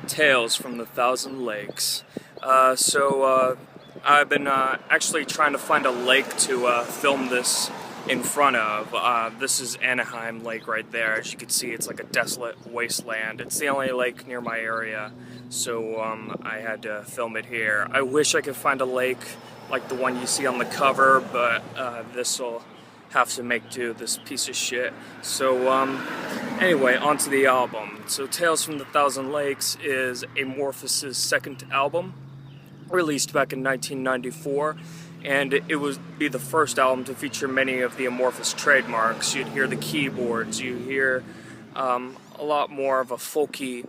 Tales from the Thousand Lakes. I've been actually trying to find a lake to film this in front of. This is Anaheim Lake right there. As you can see, it's like a desolate wasteland. It's the only lake near my area, so I had to film it here. I wish I could find a lake like the one you see on the cover, but this will have to make do, this piece of shit. So anyway, onto the album. So Tales from the Thousand Lakes is Amorphis' second album, released back in 1994, and it would be the first album to feature many of the Amorphis trademarks. You'd hear the keyboards, you hear a lot more of a folky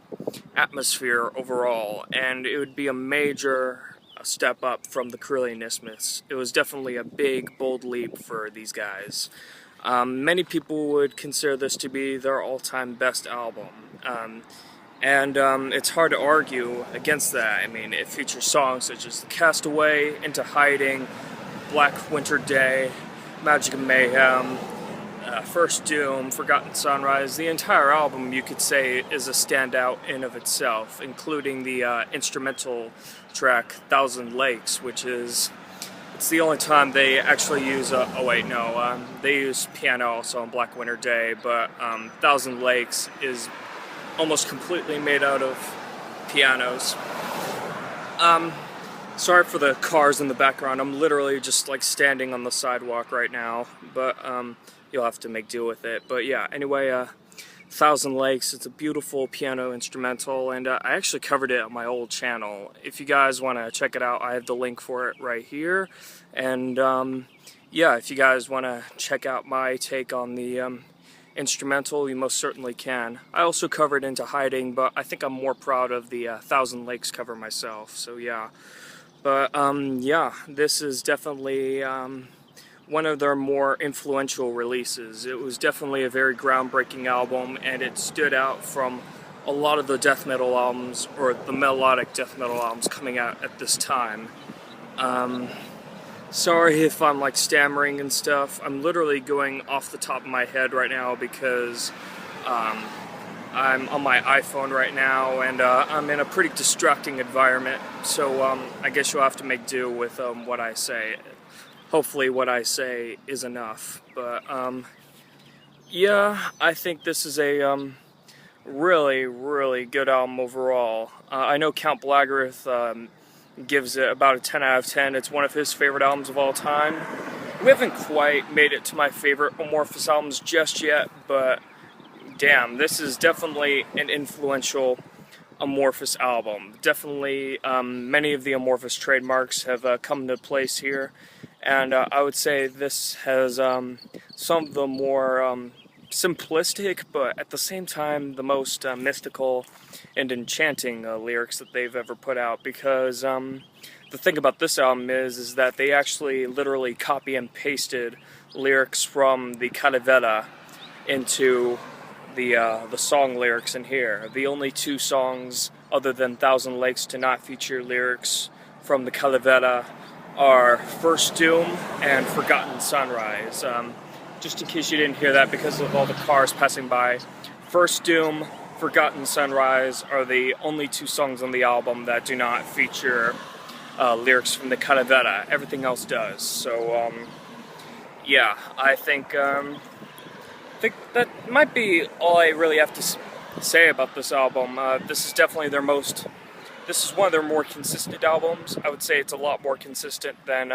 atmosphere overall, and it would be a major step up from the Coriolanus. It was definitely a big, bold leap for these guys. Many people would consider this to be their all-time best album. It's hard to argue against that. I mean, it features songs such as Castaway, Into Hiding, Black Winter Day, Magic and Mayhem, First Doom, Forgotten Sunrise. The entire album, you could say, is a standout in of itself, including the instrumental track Thousand Lakes, which is, it's the only time they actually use they use piano also on Black Winter Day, but Thousand Lakes is almost completely made out of pianos. Sorry for the cars in the background. I'm literally just like standing on the sidewalk right now, but you'll have to make do with it. But yeah, anyway, Thousand Lakes, it's a beautiful piano instrumental, and I actually covered it on my old channel. If you guys want to check it out, I have the link for it right here. And yeah, if you guys want to check out my take on the instrumental, you most certainly can. I also covered Into Hiding, but I think I'm more proud of the Thousand Lakes cover myself, so yeah. But yeah, this is definitely one of their more influential releases. It was definitely a very groundbreaking album, and it stood out from a lot of the death metal albums, or the melodic death metal albums coming out at this time. Sorry if I'm like stammering and stuff. I'm literally going off the top of my head right now because I'm on my iPhone right now, and I'm in a pretty distracting environment, so I guess you'll have to make do with what I say. Hopefully what I say is enough, but yeah, I think this is a really, really good album overall. I know Count Blagareth gives it about a 10 out of 10. It's one of his favorite albums of all time. We haven't quite made it to my favorite Amorphis albums just yet, but damn, this is definitely an influential Amorphis album. Definitely many of the Amorphis trademarks have come into place here, and I would say this has some of the more simplistic, but at the same time the most mystical and enchanting lyrics that they've ever put out, because the thing about this album is that they actually literally copy and pasted lyrics from the Calavera into the song lyrics in here. The only two songs other than Thousand Lakes to not feature lyrics from the Calavera are First Doom and Forgotten Sunrise. Just in case you didn't hear that because of all the cars passing by, First Doom, Forgotten Sunrise are the only two songs on the album that do not feature lyrics from the Calavera. Everything else does. So yeah, I think that might be all I really have to say about this album. This is definitely this is one of their more consistent albums. I would say it's a lot more consistent than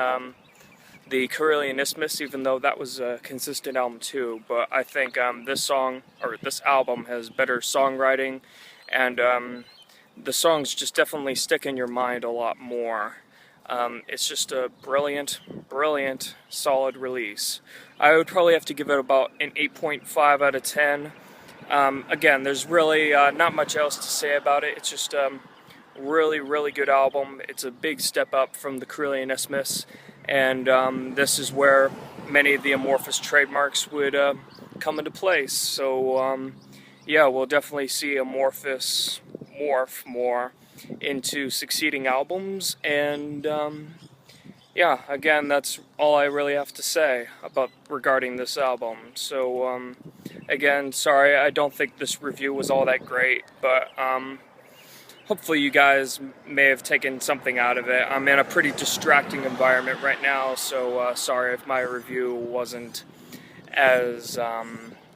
the Coriolanus, even though that was a consistent album too. But I think this album has better songwriting, and the songs just definitely stick in your mind a lot more. It's just a brilliant, brilliant, solid release. I would probably have to give it about an 8.5 out of 10. Again, there's really not much else to say about it. It's just really, really good album. It's a big step up from the Coriolanus, and this is where many of the Amorphis trademarks would come into place. So yeah, we'll definitely see Amorphis morph more into succeeding albums, and yeah, again, that's all I really have to say regarding this album. So again, sorry, I don't think this review was all that great, but hopefully you guys may have taken something out of it. I'm in a pretty distracting environment right now, so sorry if my review wasn't as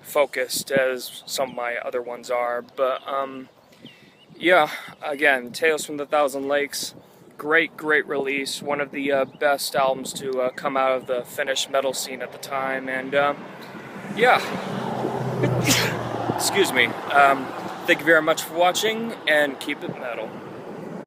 focused as some of my other ones are. But yeah, again, Tales from the Thousand Lakes, great release. One of the best albums to come out of the Finnish metal scene at the time. And yeah, excuse me. Thank you very much for watching, and keep it metal.